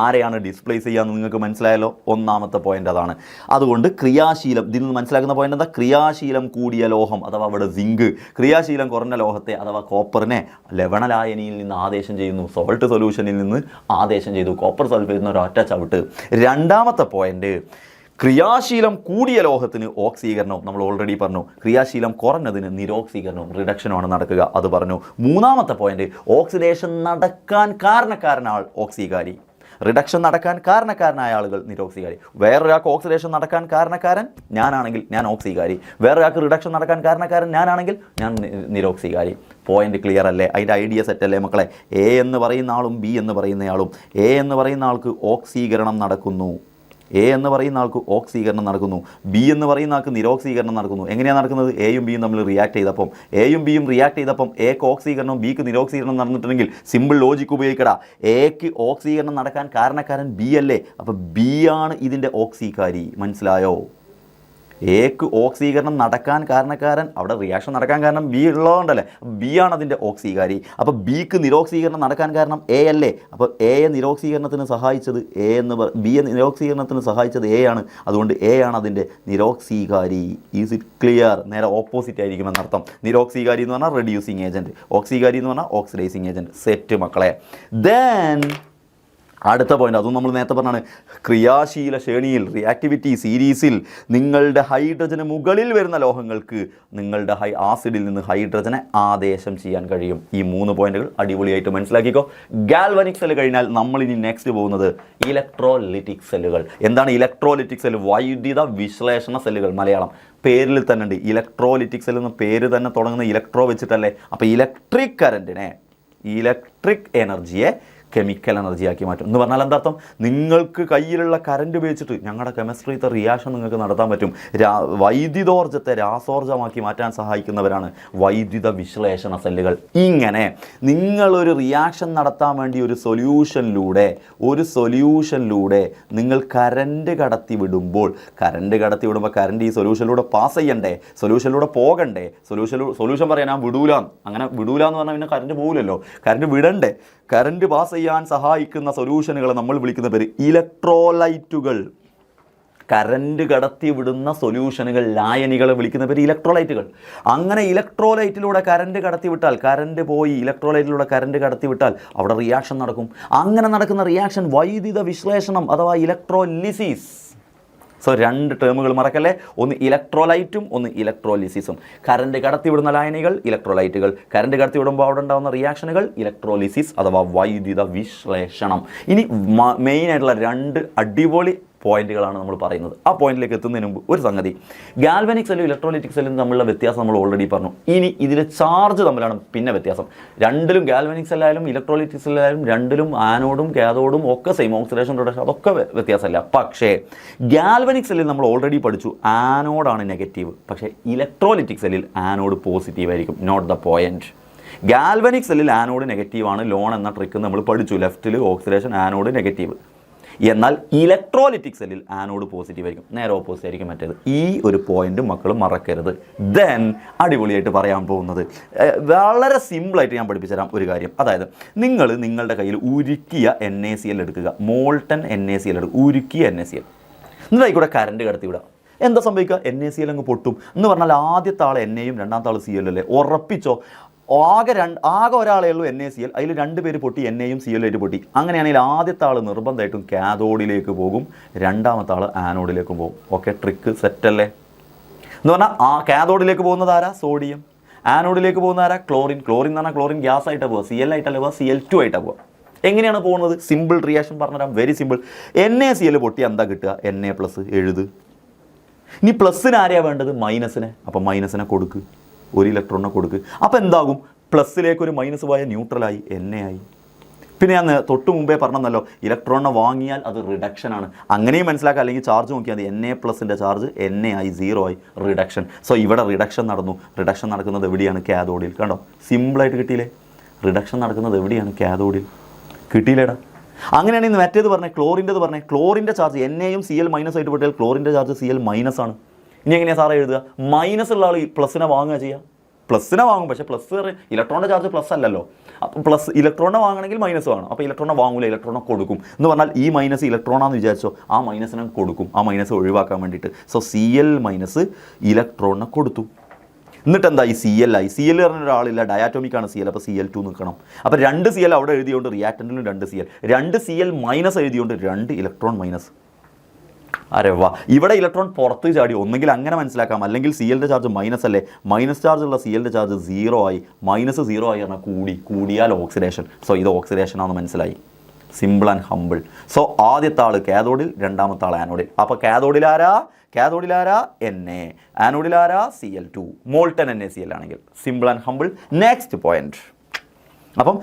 ആരെയാണ് ഡിസ്പ്ലേസ് ചെയ്യാമെന്ന് നിങ്ങൾക്ക് മനസ്സിലായല്ലോ. ഒന്നാമത്തെ പോയിന്റ് അതാണ്. അതുകൊണ്ട് ക്രിയാശീലം, ഇതിൽ നിന്ന് മനസ്സിലാക്കുന്ന പോയിന്റ് എന്താ? ക്രിയാശീലം കൂടിയ ലോഹം അഥവാ അവിടെ സിങ്ക്, ക്രിയാശീലം കുറഞ്ഞ ലോഹത്തെ അഥവാ കോപ്പറിനെ ലവണലായനിയിൽ നിന്ന് ആദേശം ചെയ്യുന്നു, സോൾട്ട് സൊല്യൂഷനിൽ നിന്ന് ആദേശം ചെയ്തു. കോപ്പർ സൾഫേറ്റിന് ഒരൊറ്റ ചവിട്ട്. രണ്ടാമത്തെ പോയിന്റ്, ക്രിയാശീലം കൂടിയ ലോഹത്തിന് ഓക്സീകരണവും. നമ്മൾ ഓൾറെഡി പറഞ്ഞു. ക്രിയാശീലം കുറഞ്ഞതിന് നിരോക്സീകരണവും, റിഡക്ഷനുമാണ് നടക്കുക, അത് പറഞ്ഞു. മൂന്നാമത്തെ പോയിന്റ്, ഓക്സിഡേഷൻ നടക്കാൻ കാരണക്കാരനാൾ ഓക്സീകാരി, റിഡക്ഷൻ നടക്കാൻ കാരണക്കാരനായ ആളുകൾ നിരോക്സീകാരി. വേറൊരാൾക്ക് ഓക്സിഡേഷൻ നടക്കാൻ കാരണക്കാരൻ ഞാനാണെങ്കിൽ ഞാൻ ഓക്സീകാരി, വേറൊരാൾക്ക് റിഡക്ഷൻ നടക്കാൻ കാരണക്കാരൻ ഞാനാണെങ്കിൽ ഞാൻ നിരോക്സീകാരി. പോയിന്റ് ക്ലിയർ അല്ലേ? അതിൻ്റെ ഐഡിയ സെറ്റ് അല്ലേ മക്കളെ? എ എന്ന് പറയുന്ന ആളും ബി എന്ന് പറയുന്നയാളും, എ എന്ന് പറയുന്ന ആൾക്ക് ഓക്സീകരണം നടക്കുന്നു, എ എന്ന് പറയുന്ന ആൾക്ക് ഓക്സീകരണം നടക്കുന്നു, ബി എന്ന് പറയുന്ന ആൾക്ക് നിരോക്സീകരണം നടക്കുന്നു. എങ്ങനെയാണ് നടക്കുന്നത്? എയും ബിയും തമ്മിൽ റിയാക്ട് ചെയ്തപ്പം, എയും ബിയും റിയാക്ട് ചെയ്തപ്പം എക്ക് ഓക്സീകരണം ബിക്ക് നിരോക്സീകരണം നടന്നിട്ടുണ്ടെങ്കിൽ സിമ്പിൾ ലോജിക്ക് ഉപയോഗിക്കടാ. എക്ക് ഓക്സീകരണം നടക്കാൻ കാരണക്കാരൻ ബി അല്ലേ? അപ്പോൾ ബി ആണ് ഇതിൻ്റെ ഓക്സീകാരി. മനസ്സിലായോ? എക്ക് ഓക്സീകരണം നടക്കാൻ കാരണക്കാരൻ, അവിടെ റിയാക്ഷൻ നടക്കാൻ കാരണം ബി ഉള്ളതുകൊണ്ടല്ലേ, ബി ആണ് അതിൻ്റെ ഓക്സീകാരി. അപ്പോൾ ബിക്ക് നിരോക്സീകരണം നടക്കാൻ കാരണം എ അല്ലേ? അപ്പോൾ എയെ നിരോക്സീകരണത്തിന് സഹായിച്ചത് ബിയെ നിരോക്സീകരണത്തിന് സഹായിച്ചത് എ ആണ്. അതുകൊണ്ട് എ ആണ് അതിൻ്റെ നിരോക്സീകാരി. Is it clear? നേരെ ഓപ്പോസിറ്റ് ആയിരിക്കും എന്നർത്ഥം. നിരോക്സീകാരി എന്ന് പറഞ്ഞാൽ റെഡ്യൂസിങ് ഏജൻറ്റ്, ഓക്സീകാരി എന്ന് പറഞ്ഞാൽ ഓക്സിഡൈസിങ് ഏജൻറ്റ്. സെറ്റ് മക്കളെ. ദെൻ അടുത്ത പോയിന്റ്, അതും നമ്മൾ നേരത്തെ പറഞ്ഞാണ്, ക്രിയാശീല ശ്രേണിയിൽ റിയാക്ടിവിറ്റി സീരീസിൽ നിങ്ങളുടെ ഹൈഡ്രജന് മുകളിൽ വരുന്ന ലോഹങ്ങൾക്ക് നിങ്ങളുടെ ആസിഡിൽ നിന്ന് ഹൈഡ്രജനെ ആദേശം ചെയ്യാൻ കഴിയും. ഈ 3 പോയിന്റുകൾ അടിപൊളിയായിട്ട് മനസ്സിലാക്കിക്കോ. ഗാൽവനിക് സെൽ കഴിഞ്ഞാൽ നമ്മളിനി നെക്സ്റ്റ് പോകുന്നത് ഇലക്ട്രോലിറ്റിക് സെല്ലുകൾ. എന്താണ് ഇലക്ട്രോലിറ്റിക് സെൽ? വൈദ്യുത വിശ്ലേഷണ സെല്ലുകൾ. മലയാളം പേരിൽ തന്നെ ഉണ്ട്. ഇലക്ട്രോലിറ്റിക് സെൽ എന്ന പേര് തന്നെ തുടങ്ങുന്ന ഇലക്ട്രോ വെച്ചിട്ടല്ലേ. അപ്പോൾ ഇലക്ട്രിക് കറൻറ്റിനെ, ഇലക്ട്രിക് എനർജിയെ കെമിക്കൽ എനർജിയാക്കി മാറ്റും എന്ന് പറഞ്ഞാൽ എന്താർത്ഥം? നിങ്ങൾക്ക് കയ്യിലുള്ള കറണ്ട് ഉപയോഗിച്ചിട്ട് ഞങ്ങളുടെ കെമിസ്ട്രിത്തെ റിയാക്ഷൻ നിങ്ങൾക്ക് നടത്താൻ പറ്റും. വൈദ്യുതോർജ്ജത്തെ രാസോർജ്ജമാക്കി മാറ്റാൻ സഹായിക്കുന്നവരാണ് വൈദ്യുത വിശ്ലേഷണ സെല്ലുകൾ. ഇങ്ങനെ നിങ്ങളൊരു റിയാക്ഷൻ നടത്താൻ വേണ്ടി ഒരു സൊല്യൂഷനിലൂടെ നിങ്ങൾ കറണ്ട് കടത്തി വിടുമ്പോൾ കറണ്ട് ഈ സൊല്യൂഷനിലൂടെ പാസ് ചെയ്യണ്ടേ, സൊല്യൂഷനിലൂടെ പോകണ്ടേ? സൊല്യൂഷൻ പറയാൻ ഞാൻ വിടൂലാന്ന്, അങ്ങനെ വിടൂലാന്ന് പറഞ്ഞാൽ പിന്നെ കറണ്ട് പോകില്ലല്ലോ, കറണ്ട് വിടണ്ടേ. കറണ്ട് പാസ് ചെയ്യാൻ സഹായിക്കുന്ന സൊല്യൂഷനുകളെ നമ്മൾ വിളിക്കുന്ന പേര് ഇലക്ട്രോലൈറ്റുകൾ. കറണ്ട് കടത്തി വിടുന്ന സൊല്യൂഷനുകൾ, ലായനികളെ വിളിക്കുന്ന പേര് ഇലക്ട്രോലൈറ്റുകൾ. അങ്ങനെ ഇലക്ട്രോലൈറ്റിലൂടെ കറണ്ട് കടത്തി വിട്ടാൽ, കറണ്ട് പോയി ഇലക്ട്രോലൈറ്റിലൂടെ കറണ്ട് കടത്തി വിട്ടാൽ അവിടെ റിയാക്ഷൻ നടക്കും. അങ്ങനെ നടക്കുന്ന റിയാക്ഷൻ വൈദ്യുത വിശ്ലേഷണം അഥവാ ഇലക്ട്രോലിസിസ്. സോ 2 ടേമുകൾ മറക്കല്ലേ, ഒന്ന് ഇലക്ട്രോലൈറ്റും ഒന്ന് ഇലക്ട്രോലിസിസും. കറണ്ട് കടത്തിവിടുന്ന ലായനികൾ ഇലക്ട്രോലൈറ്റുകൾ, കറണ്ട് കടത്തിവിടുമ്പോൾ അവിടെ ഉണ്ടാകുന്ന റിയാക്ഷനുകൾ ഇലക്ട്രോലിസിസ് അഥവാ വൈദ്യുത വിശ്ലേഷണം. ഇനി മെയിനായിട്ടുള്ള 2 അടിപൊളി പോയിന്റുകളാണ് നമ്മൾ പറയുന്നത്. ആ പോയിന്റിലേക്ക് എത്തുന്നതിന് മുമ്പ് ഒരു സംഗതി, ഗാൽവനിക് സെല്ലും ഇലക്ട്രോലൈറ്റിക് സെല്ലും തമ്മിലുള്ള വ്യത്യാസം നമ്മൾ ഓൾറെഡി പറഞ്ഞു. ഇനി ഇതിൽ ചാർജ് തമ്മിലാണ് പിന്നെ വ്യത്യാസം. രണ്ടിലും ഗാൽവനിക് സെല്ലായാലും ഇലക്ട്രോലൈറ്റിക് സെല്ലായാലും രണ്ടിലും ആനോഡും കാഥോഡും ഒക്കെ സെയിം, ഓക്സിഡേഷൻ റിഡക്ഷൻ അതൊക്കെ വ്യത്യാസമല്ല. പക്ഷേ ഗാൽവനിക് സെല്ലിൽ നമ്മൾ ഓൾറെഡി പഠിച്ചു ആനോഡാണ് നെഗറ്റീവ്, പക്ഷേ ഇലക്ട്രോലൈറ്റിക് സെല്ലിൽ ആനോഡ് പോസിറ്റീവ് ആയിരിക്കും. Note the point. ഗാൽവനിക് സെല്ലിൽ ആനോഡ് നെഗറ്റീവാണ്, ലോൺ എന്ന ട്രിക്ക് നമ്മൾ പഠിച്ചു. ലെഫ്റ്റിൽ ഓക്സിഡേഷൻ, ആനോഡ് നെഗറ്റീവ്. എന്നാൽ ഇലക്ട്രോലിറ്റിക് സെല്ലിൽ ആനോഡ് പോസിറ്റീവ് ആയിരിക്കും, നേരെ ഓപ്പോസിറ്റ് ആയിരിക്കും മറ്റേത്. ഈ ഒരു പോയിന്റ് മക്കൾ മറക്കരുത്. ദെൻ അടിപൊളിയായിട്ട് പറയാൻ പോകുന്നത് വളരെ സിമ്പിളായിട്ട് ഞാൻ പഠിപ്പിച്ചു തരാം ഒരു കാര്യം. അതായത് നിങ്ങളുടെ കയ്യിൽ ഉരുക്കിയ NaCl എടുക്കുക, മോൾട്ടൺ NaCl എടുക്കുക, ഉരുക്കിയ NaCl. എന്നിട്ട് കൂടെ കറണ്ട് കടത്തി വിടുക. എന്താ സംഭവിക്കുക? NaCl അങ്ങ് പൊട്ടും എന്ന് പറഞ്ഞാൽ ആദ്യത്തെ ആൾ എന്നെയും രണ്ടാമത്തെ ആൾ Cl അല്ലേ? ഉറപ്പിച്ചോ, ആകെ ഒരാളേ ഉള്ളൂ NaCl, അതിൽ 2 പേര് പൊട്ടി, എന്നെയും Cl പൊട്ടി. അങ്ങനെയാണെങ്കിൽ ആദ്യത്തെ ആൾ നിർബന്ധമായിട്ടും കാഥോഡിലേക്ക് പോകും, രണ്ടാമത്തെ ആൾ ആനോഡിലേക്കും പോകും. ഓക്കെ, ട്രിക്ക് സെറ്റല്ലേ? എന്ന് പറഞ്ഞാൽ കാഥോഡിലേക്ക് പോകുന്നത് ആരാ? സോഡിയം. ആനോഡിലേക്ക് പോകുന്ന ആരാ? ക്ലോറിൻ. ക്ലോറിൻ എന്ന് പറഞ്ഞാൽ ക്ലോറിൻ ഗ്യാസ് ആയിട്ടാണ് പോവുക, Cl ആയിട്ടല്ല പോവുക, Cl2 ആയിട്ടാണ് പോവുക. എങ്ങനെയാണ് പോകുന്നത്? സിമ്പിൾ റിയാക്ഷൻ പറഞ്ഞുതരാം, വെരി സിമ്പിൾ. NaCl പൊട്ടി എന്താ കിട്ടുക? Na+ എഴുത്. ഇനി പ്ലസ്സിന് ആരെയാണ് വേണ്ടത്? മൈനസിനെ. അപ്പം മൈനസിനെ കൊടുക്ക്, 1 ഇലക്ട്രോണിനെ കൊടുക്ക്. അപ്പോൾ എന്താകും? പ്ലസ്സിലേക്ക് ഒരു മൈനസ് പോയ ന്യൂട്രലായി, Na ആയി. പിന്നെ ഞാൻ തൊട്ട് മുമ്പേ പറഞ്ഞല്ലോ, ഇലക്ട്രോണിനെ വാങ്ങിയാൽ അത് റിഡക്ഷനാണ്. അങ്ങനെയും മനസ്സിലാക്കുക. അല്ലെങ്കിൽ ചാർജ് നോക്കിയാൽ മതി, Na+ൻ്റെ ചാർജ് Na ആയി 0 ആയി, റിഡക്ഷൻ. സോ ഇവിടെ റിഡക്ഷൻ നടന്നു. റിഡക്ഷൻ നടക്കുന്നത് എവിടെയാണ്? കാഥോഡിൽ. കണ്ടോ, സിമ്പിളായിട്ട് കിട്ടിയില്ലേ? റിഡക്ഷൻ നടക്കുന്നത് എവിടെയാണ്? കാഥോഡിൽ. കിട്ടിയില്ലേടാ? അങ്ങനെയാണ് ഇന്ന് മറ്റേത് പറഞ്ഞത്, ക്ലോറിൻ്റെത് പറഞ്ഞത്. ക്ലോറിൻ്റെ ചാർജ് Naയും Cl- ആയിട്ട് പോയാൽ ക്ലോറിൻ്റെ ചാർജ് Cl- ആണ്. ഇനി എങ്ങനെയാണ് സാറേ എഴുതുക? മൈനസ് ഉള്ള ആൾ പ്ലസിനെ വാങ്ങുക ചെയ്യുക. പ്ലസിനെ വാങ്ങും, പക്ഷേ പ്ലസ് ഇലക്ട്രോണിൻ്റെ ചാർജ് പ്ലസ് അല്ലല്ലോ. അപ്പം പ്ലസ് ഇലക്ട്രോണിനെ വാങ്ങണമെങ്കിൽ മൈനസ് വേണം. അപ്പോൾ ഇലക്ട്രോണിനെ വാങ്ങൂല, ഇലക്ട്രോണിനെ കൊടുക്കും എന്ന് പറഞ്ഞാൽ ഈ മൈനസ് ഇലക്ട്രോണാന്ന് വിചാരിച്ചോ, ആ മൈനസിനെ കൊടുക്കും, ആ മൈനസ് ഒഴിവാക്കാൻ വേണ്ടിയിട്ട്. സോ Cl- ഇലക്ട്രോണിനെ കൊടുത്തു. എന്നിട്ട് എന്താ ഈ Cl ആയി? Cl പറഞ്ഞ ഒരാളില്ല, ഡയാറ്റോമിക്കാണ് Cl. അപ്പോൾ Cl2 നിൽക്കണം. അപ്പോൾ 2 Cl അവിടെ എഴുതിയോണ്ട് റിയാക്റ്റൻറ്റിലും 2 Cl, 2 Cl- എഴുതിയോണ്ട് 2 ഇലക്ട്രോൺ മൈനസ്. അരെ വാ, ഇവിടെ ഇലക്ട്രോൺ പുറത്ത് ചാടി. ഒന്നെങ്കിൽ അങ്ങനെ മനസ്സിലാക്കാം, അല്ലെങ്കിൽ Cl-ൻ്റെ ചാർജ് മൈനസ് അല്ലേ, മൈനസ് ചാർജ് ഉള്ള Cl-ൻ്റെ ചാർജ് 0 ആയി, -0 ആയി പറഞ്ഞാൽ കൂടിയാൽ ഓക്സിഡേഷൻ. സോ ഇത് ഓക്സിഡേഷൻ ആണെന്ന് മനസ്സിലായി. Simple and humble. സോ ആദ്യത്തെ ആൾ കാഥോഡിൽ, രണ്ടാമത്തെ ആൾ ആനോഡിൽ. അപ്പോൾ കാഥോഡിൽ ആരാ? Na, ആനോഡിൽ ആരാ? Cl2. മോൾട്ടൺ NaCl ആണെങ്കിൽ. Simple and humble. Next point. അപ്പം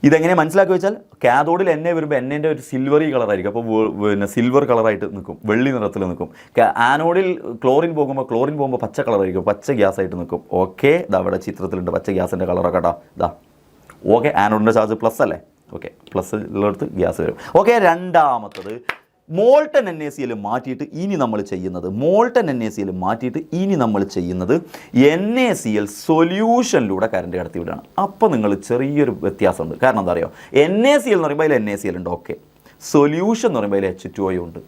ഇതെങ്ങനെ മനസ്സിലാക്കി വെച്ചാൽ, കാഥോഡിൽ Na വരുമ്പോൾ Naൻ്റെ ഒരു സിൽവറി കളറായിരിക്കും. അപ്പോൾ പിന്നെ സിൽവർ കളറായിട്ട് നിൽക്കും, വെള്ളി നിറത്തിൽ നിൽക്കും. ആനോഡിൽ ക്ലോറിൻ പോകുമ്പോൾ പച്ച കളറായിരിക്കും, പച്ച ഗ്യാസ് ആയിട്ട് നിൽക്കും. ഓക്കെ, ഇതാ ഇവിടെ ചിത്രത്തിലുണ്ട് പച്ച ഗ്യാസിൻ്റെ കളറൊക്കെ കേട്ടോ. ഇതാ ഓക്കെ, ആനോഡിൻ്റെ ചാർജ് പ്ലസ് അല്ലേ? ഓക്കെ, പ്ലസ് ഉള്ളിടത്ത് ഗ്യാസ് വരും. ഓക്കെ, രണ്ടാമത്തത് മോൾട്ടൺ NaCl മാറ്റിയിട്ട് ഇനി നമ്മൾ ചെയ്യുന്നത്, NaCl സൊല്യൂഷനിലൂടെ കറണ്ട് കടത്തി വിടുകയാണ്. അപ്പോൾ നിങ്ങൾ ചെറിയൊരു വ്യത്യാസമുണ്ട്. കാരണം എന്താ അറിയോ, NaCl എന്ന് പറയുമ്പോൾ അതിൽ NaCl ഉണ്ട്. ഓക്കെ, സൊല്യൂഷൻ എന്ന് പറയുമ്പോൾ അതിൽ H2O ഉണ്ട്.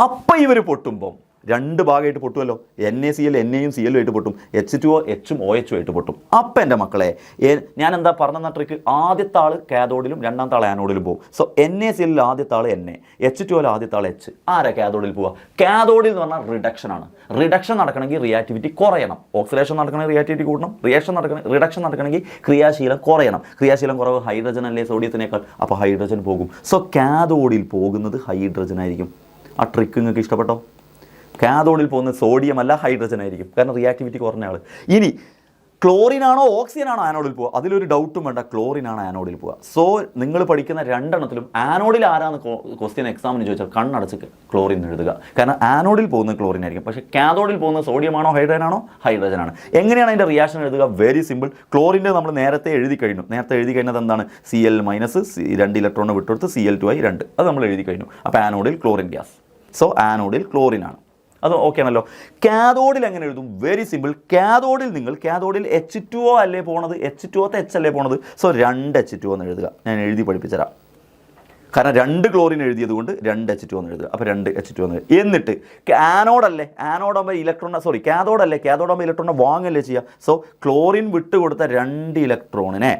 അപ്പോൾ ഇവർ പൊട്ടുമ്പോൾ രണ്ട് ഭാഗമായിട്ട് പൊട്ടുമല്ലോ. NaCl Naയും Cl ആയിട്ട് പൊട്ടും, H2O H-ഉം OH ആയിട്ട് പൊട്ടും. അപ്പം എൻ്റെ മക്കളെ, ഞാൻ എന്താ പറഞ്ഞ ട്രിക്ക്, ആദ്യത്തെ ആൾ കാഥോഡിലും രണ്ടാമത്തെ ആൾ ആനോഡിലും പോകും. സോ NaCl ആദ്യത്തെ ആൾ Na, H2O ആദ്യത്തെ ആൾ H. ആരാ കാഥോഡിൽ പോവുക? കാഥോഡിൽ എന്ന് പറഞ്ഞാൽ റിഡക്ഷനാണ്. റിഡക്ഷൻ നടക്കണമെങ്കിൽ റിയാക്ടിവിറ്റി കുറയണം. ഓക്സിഡേഷൻ നടക്കണമെങ്കിൽ റിയാക്ടിവിറ്റി കൂട്ടണം. റിഡക്ഷൻ നടക്കണമെങ്കിൽ ക്രിയാശീലം കുറയണം. ക്രിയാശീലം കുറവ് ഹൈഡ്രജൻ അല്ലേ സോഡിയത്തിനേക്കാൾ. അപ്പോൾ ഹൈഡ്രജൻ പോകും. സോ കാഥോഡിൽ പോകുന്നത് ഹൈഡ്രജൻ ആയിരിക്കും. ആ ട്രിക്ക് നിങ്ങൾക്ക് ഇഷ്ടപ്പെട്ടോ? കാഥോഡിൽ പോകുന്നത് സോഡിയം അല്ല, ഹൈഡ്രജൻ ആയിരിക്കും. കാരണം റിയാക്ടിവിറ്റി കുറഞ്ഞ ആൾ. ഇനി ക്ലോറിനാണോ ഓക്സിജനാണോ ആനോഡിൽ പോവുക? അതിലൊരു ഡൗട്ടും വേണ്ട, ക്ലോറിനാണ് ആനോഡിൽ പോവുക. സോ നിങ്ങൾ പഠിക്കുന്ന രണ്ടെണ്ണത്തിലും ആനോഡിൽ ആരാന്ന് ക്വസ്റ്റ്യൻ എക്സാമിന് ചോദിച്ചാൽ കണ്ണടച്ച് ക്ലോറിൻ എഴുതുക. കാരണം ആനോഡിൽ പോകുന്നത് ക്ലോറിൻ ആയിരിക്കും, പക്ഷേ കാഥോഡിൽ പോകുന്നത് സോഡിയമാണോ ഹൈഡ്രജനാണ്. എങ്ങനെയാണ് അതിൻ്റെ റിയാക്ഷൻ എഴുതുക? Very simple. ക്ലോറിൻ്റെ നമ്മൾ നേരത്തെ എഴുതി കഴിഞ്ഞത് എന്താണ്? Cl- 2 ഇലക്ട്രോൺ വിട്ടെടുത്ത് Cl2 ആയി 2. അത് നമ്മൾ എഴുതി കഴിഞ്ഞു. അപ്പോൾ ആനോഡിൽ ക്ലോറിൻ ഗ്യാസ്. സോ ആനോഡിൽ ക്ലോറിനാണ്. അത് ഓക്കെ ആണല്ലോ. കാഥോഡിൽ എങ്ങനെ എഴുതും? Very simple. കാഥോഡിൽ H2O അല്ലേ പോണത്? H2O H അല്ലേ പോണത്? സോ 2 H2O എന്ന് എഴുതുക. ഞാൻ എഴുതി പഠിപ്പിച്ചുതരാം. കാരണം 2 ക്ലോറിൻ എഴുതിയത് കൊണ്ട് 2 H2O എന്ന് എഴുതുക. അപ്പോൾ 2 H2O എന്ന് എഴുതുക. എന്നിട്ട് കാഥോഡാകുമ്പോൾ കാഥോഡാകുമ്പോൾ ഇലക്ട്രോണിനെ വാങ്ങല്ലേ ചെയ്യുക. സോ ക്ലോറിൻ വിട്ടുകൊടുത്ത 2 ഇലക്ട്രോണിനെ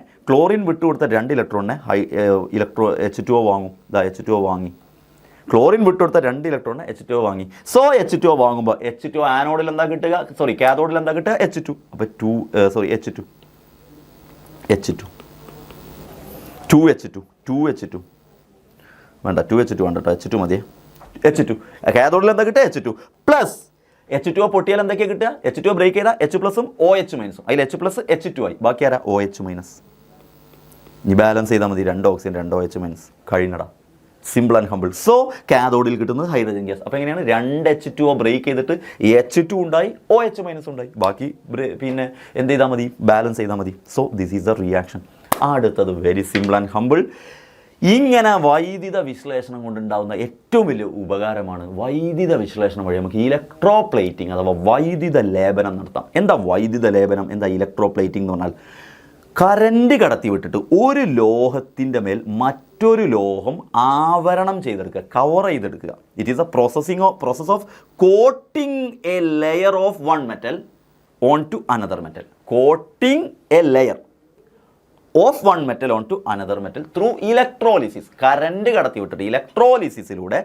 H2O വാങ്ങും. H2O വാങ്ങി. ക്ലോറിൻ വിട്ടുകൊടുത്ത 2 ഇലക്ട്രോണിനെ H2O വാങ്ങി. സോ H2O വാങ്ങുമ്പോൾ H2O ആനോഡിൽ എന്താ കിട്ടുക? കാഥോഡിൽ എന്താ കിട്ടുക? H2. അപ്പോൾ H2 വേണ്ട, 2H2 വേണ്ട കേട്ടോ, H2 മതിയേ. H2 കാഥോഡിൽ എന്താ കിട്ടുക? H2 plus. H2O പൊട്ടിയാൽ എന്തൊക്കെയാണ് കിട്ടുക? H2O ബ്രേക്ക് ചെയ്താൽ H+ഉം OH- അതിൽ H+ H2 ആയി. ബാക്കി ആരാ? OH-. ഇനി ബാലൻസ് ചെയ്താൽ മതി. 2 ഓക്സിജൻ 2 OH- കഴിഞ്ഞടാ. Simple and humble. സോ കാഥോഡിൽ കിട്ടുന്നത് ഹൈഡ്രജൻ ഗ്യാസ്. അപ്പോൾ എങ്ങനെയാണ്? 2 H2O ബ്രേക്ക് ചെയ്തിട്ട് H2 ഉണ്ടായി, OH- ഉണ്ടായി. ബാക്കി പിന്നെ എന്ത് ചെയ്താൽ മതി? ബാലൻസ് ചെയ്താൽ മതി. So this is the reaction. അടുത്തത് വെരി സിമ്പിൾ ആൻഡ് ഹമ്പിൾ. ഇങ്ങനെ വൈദ്യുത വിശ്ലേഷണം കൊണ്ടുണ്ടാകുന്ന ഏറ്റവും വലിയ ഉപകാരമാണ് വൈദ്യുത വിശ്ലേഷണം വഴി നമുക്ക് ഇലക്ട്രോപ്ലേറ്റിംഗ് അഥവാ വൈദ്യുത ലേപനം നടത്താം. എന്താ വൈദ്യുത ലേപനം? എന്താ ഇലക്ട്രോപ്ലേറ്റിംഗ് എന്ന് പറഞ്ഞാൽ? കറണ്ട് കടത്തി വിട്ടിട്ട് ഒരു ലോഹത്തിൻ്റെ മേൽ മറ്റൊരു ലോഹം ആവരണം ചെയ്തെടുക്കുക, കവർ ചെയ്തെടുക്കുക. It is a process of coating a layer of one metal on to another metal. Coating a layer of one metal on to another metal through electrolysis. Current കടത്തി വിട്ടിട്ട് ഇലക്ട്രോലിസിസിലൂടെ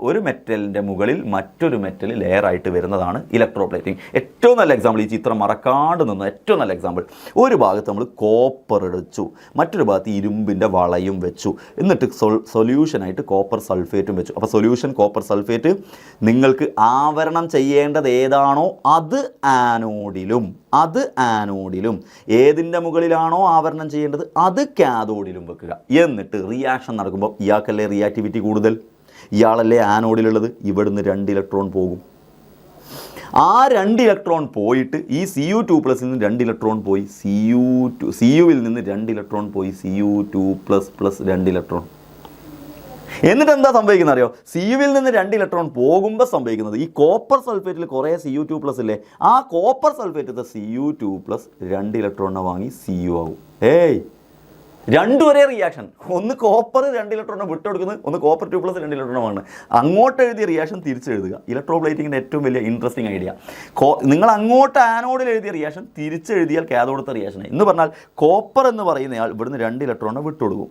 ഒരു മെറ്റലിൻ്റെ മുകളിൽ മറ്റൊരു മെറ്റൽ ലെയറായിട്ട് വരുന്നതാണ് ഇലക്ട്രോപ്ലേറ്റിംഗ്. ഏറ്റവും നല്ല എക്സാമ്പിൾ, ഈ ചിത്രം മറക്കാണ്ട് നിന്ന് ഏറ്റവും നല്ല എക്സാമ്പിൾ. ഒരു ഭാഗത്ത് നമ്മൾ കോപ്പർ എടുത്തു, മറ്റൊരു ഭാഗത്ത് ഇരുമ്പിൻ്റെ വളയും വെച്ചു, എന്നിട്ട് സൊല്യൂഷനായിട്ട് കോപ്പർ സൾഫേറ്റും വെച്ചു. അപ്പോൾ സൊല്യൂഷൻ കോപ്പർ സൾഫേറ്റ് നിങ്ങൾക്ക് ആവരണം ചെയ്യേണ്ടത് ഏതാണോ അത് ആനോഡിലും ഏതിൻ്റെ മുകളിലാണോ ആവരണം ചെയ്യേണ്ടത് അത് കാഥോഡിലും വെക്കുക. എന്നിട്ട് റിയാക്ഷൻ നടക്കുമ്പോൾ ഇയാൾക്കല്ലേ റിയാക്ടിവിറ്റി കൂടുതൽ, ഇയാളല്ലേ ആനോഡിലുള്ളത്, ഇവിടുന്ന് 2 ഇലക്ട്രോൺ പോകും. ആ 2 ഇലക്ട്രോൺ പോയിട്ട് ഈ Cu2+ നിന്ന് 2 ഇലക്ട്രോൺ പോയി Cuവിൽ നിന്ന് 2 ഇലക്ട്രോൺ പോയി Cu2++ 2 ഇലക്ട്രോൺ. എന്നിട്ട് എന്താ സംഭവിക്കുന്നത് അറിയോ? Cuവിൽ നിന്ന് 2 ഇലക്ട്രോൺ പോകുമ്പോൾ സംഭവിക്കുന്നത്, ഈ കോപ്പർ സൾഫേറ്റിൽ കുറേ Cu2+ ഇല്ലേ, ആ കോപ്പർ സൾഫേറ്റത്തെ Cu2+ 2 ഇലക്ട്രോണിനെ വാങ്ങി Cu ആവും. രണ്ടും ഒരേ റിയാക്ഷൻ. ഒന്ന് കോപ്പർ 2 ഇലക്ട്രോണിനെ വിട്ടുകൊടുക്കുന്നത്, ഒന്ന് കോപ്പർ 2+ 2 ഇലക്ട്രോൺ വാങ്ങുന്നത്. അങ്ങോട്ട് എഴുതിയ റിയാക്ഷൻ തിരിച്ചെഴുതുക. ഇലക്ട്രോപ്ലേറ്റിങ്ങിൻ്റെ ഏറ്റവും വലിയ ഇൻട്രസ്റ്റിംഗ് ഐഡിയ. നിങ്ങൾ അങ്ങോട്ട് ആനോഡിൽ എഴുതിയ റിയാക്ഷൻ തിരിച്ചെഴുതിയാൽ കാഥോഡത്തെ റിയാക്ഷനായി. എന്ന് പറഞ്ഞാൽ കോപ്പർ എന്ന് പറയുന്നയാൾ ഇവിടുന്ന് 2 ഇലക്ട്രോണിനെ വിട്ടുകൊടുക്കും.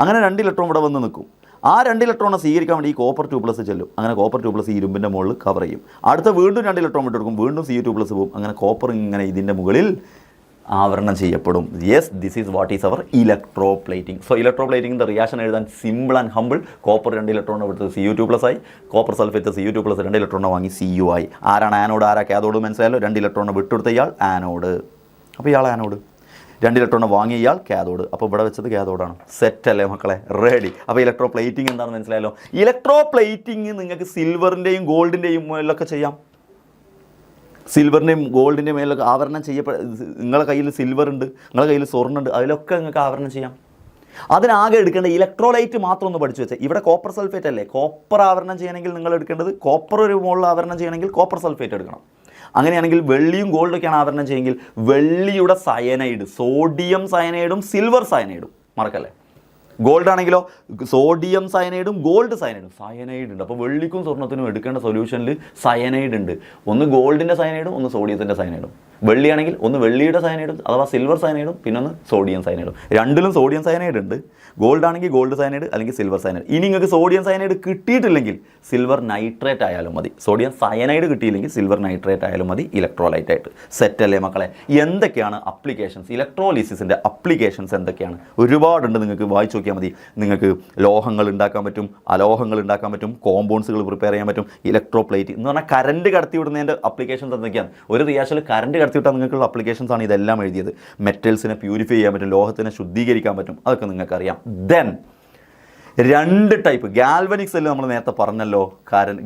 അങ്ങനെ 2 ഇലക്ട്രോൺ ഇവിടെ വന്ന് നിൽക്കും. ആ 2 ഇലക്ട്രോണെ സ്വീകരിക്കാൻ വേണ്ടി ഈ കോപ്പർ 2+ ചെല്ലും. അങ്ങനെ കോപ്പർ 2+ ഈ ഇരുമ്പിൻ്റെ മുകളിൽ കവർ ചെയ്യും. അടുത്ത വീണ്ടും 2 ഇലക്ട്രോൺ വിട്ടുകൊടുക്കും, വീണ്ടും Cu2+ പോകും. അങ്ങനെ കോപ്പർ ഇങ്ങനെ ഇതിൻ്റെ മുകളിൽ ആവരണം ചെയ്യപ്പെടും. Yes, this is what is our electroplating. So ഇലക്ട്രോപ്ലേറ്റിംഗിൻ്റെ റിയാക്ഷൻ എഴുതാൻ simple and humble. Copper 2 electron എടുത്ത് Cu2+ ആയി, കോപ്പർ സൾഫേറ്റ് Cu2+ 2 ഇലക്ട്രോണെ വാങ്ങി Cu ആയി. ആരാണ് ആനോഡ്, ആരാ കാഥോഡ് മനസ്സിലായല്ലോ. 2 ഇലക്ട്രോണെ വിട്ടുകൊടുത്ത ഇയാൾ ആനോഡ്, അപ്പോൾ ഇയാൾ ആനോഡ്. 2 ഇലക്ട്രോണെ വാങ്ങിയ ഇയാൾ കാഥോഡ്. അപ്പോൾ ഇവിടെ വെച്ചത് കാഥോഡാണ്. സെറ്റ് അല്ലേ മക്കളെ? റെഡി. അപ്പോൾ ഇലക്ട്രോപ്ലേറ്റിംഗ് എന്താണെന്ന് മനസ്സിലായല്ലോ. ഇലക്ട്രോപ്ലേറ്റിംഗ് നിങ്ങൾക്ക് സിൽവറിൻ്റെയും ഗോൾഡിൻ്റെയും മേലൊക്കെ ചെയ്യാം. സിൽവറിൻ്റെയും ഗോൾഡിൻ്റെയും മേലൊക്കെ ആവരണം നിങ്ങളുടെ കയ്യിൽ സിൽവർ ഉണ്ട്, നിങ്ങളുടെ കയ്യിൽ സ്വർണ്ണുണ്ട്, അതിലൊക്കെ നിങ്ങൾക്ക് ആവരണം ചെയ്യാം. അതിനാകെ എടുക്കേണ്ട ഇലക്ട്രോലൈറ്റ് മാത്രം ഒന്ന് പഠിച്ചു വെച്ചാൽ. ഇവിടെ കോപ്പർ സൾഫേറ്റ് അല്ലേ, കോപ്പർ ആവരണം ചെയ്യണമെങ്കിൽ നിങ്ങൾ എടുക്കേണ്ടത്, കോപ്പർ ഒരു മുകളിൽ ആവരണം ചെയ്യണമെങ്കിൽ കോപ്പർ സൾഫേറ്റ് എടുക്കണം. അങ്ങനെയാണെങ്കിൽ വെള്ളിയും ഗോൾഡൊക്കെയാണ് ആവരണം ചെയ്യുമെങ്കിൽ വെള്ളിയുടെ സയനൈഡ്, സോഡിയം സയനൈഡും സിൽവർ സയനൈഡും മറക്കല്ലേ. ഗോൾഡ് ആണെങ്കിലോ സോഡിയം സയനൈഡും ഗോൾഡ് സയനൈഡും. സയനൈഡ് ഉണ്ട്. അപ്പോൾ വെള്ളിക്കും സ്വർണ്ണത്തിനും എടുക്കേണ്ട സൊല്യൂഷനിൽ സയനൈഡ് ഉണ്ട്. ഒന്ന് ഗോൾഡിൻ്റെ സയനൈഡും ഒന്ന് സോഡിയത്തിൻ്റെ സയനൈഡും. വെള്ളിയാണെങ്കിൽ ഒന്ന് വെള്ളിയുടെ സയനൈഡും അഥവാ സിൽവർ സയനൈഡും, പിന്നെ ഒന്ന് സോഡിയം സയനൈഡും. രണ്ടിലും സോഡിയം സയനൈഡ് ഉണ്ട്. ഗോൾഡ് ആണെങ്കിൽ ഗോൾഡ് സയനൈഡ് അല്ലെങ്കിൽ സിൽവർ സയനൈഡ്. ഇനി നിങ്ങൾക്ക് സോഡിയം സയനൈഡ് കിട്ടിയിട്ടില്ലെങ്കിൽ സിൽവർ നൈട്രേറ്റ് ആയാലും മതി. സോഡിയം സയനൈഡ് കിട്ടിയില്ലെങ്കിൽ സിൽവർ നൈട്രേറ്റ് ആയാലും മതി ഇലക്ട്രോലൈറ്റ് ആയിട്ട്. സെറ്റ് അല്ലേ മക്കളെ? എന്തൊക്കെയാണ് അപ്ലിക്കേഷൻസ്, ഇലക്ട്രോലിസിസിൻ്റെ അപ്ലിക്കേഷൻസ് എന്തൊക്കെയാണ്? ഒരുപാടുണ്ട്. നിങ്ങൾക്ക് വായിച്ചു നോക്കിയാൽ മതി. നിങ്ങൾക്ക് ലോഹങ്ങൾ ഉണ്ടാക്കാൻ പറ്റും, അലോഹങ്ങൾ ഉണ്ടാക്കാൻ പറ്റും, കോമ്പൗണ്ട്സുകൾ പ്രിപ്പയർ ചെയ്യാൻ പറ്റും. ഇലക്ട്രോപ്ലേറ്റ് എന്ന് പറഞ്ഞാൽ കറണ്ട് കടത്തി വിടുന്നതിൻ്റെ അപ്ലിക്കേഷൻസ് എന്തൊക്കെയാണ്? ഒരു റിയാക്ഷനിൽ കറണ്ട് കടത്തിവിട്ടാൽ നിങ്ങൾക്കുള്ള അപ്ലിക്കേഷൻസ് ആണ് ഇതെല്ലാം എഴുതിയത്. മെറ്റൽസിനെ പ്യൂരിഫൈ ചെയ്യാൻ പറ്റും, ലോഹത്തിനെ ശുദ്ധീകരിക്കാൻ പറ്റും, അതൊക്കെ നിങ്ങൾക്കറിയാം. ദെൻ 2 ടൈപ്പ് ഗാൽവനിക് സെല്ല് നമ്മൾ നേരത്തെ പറഞ്ഞല്ലോ.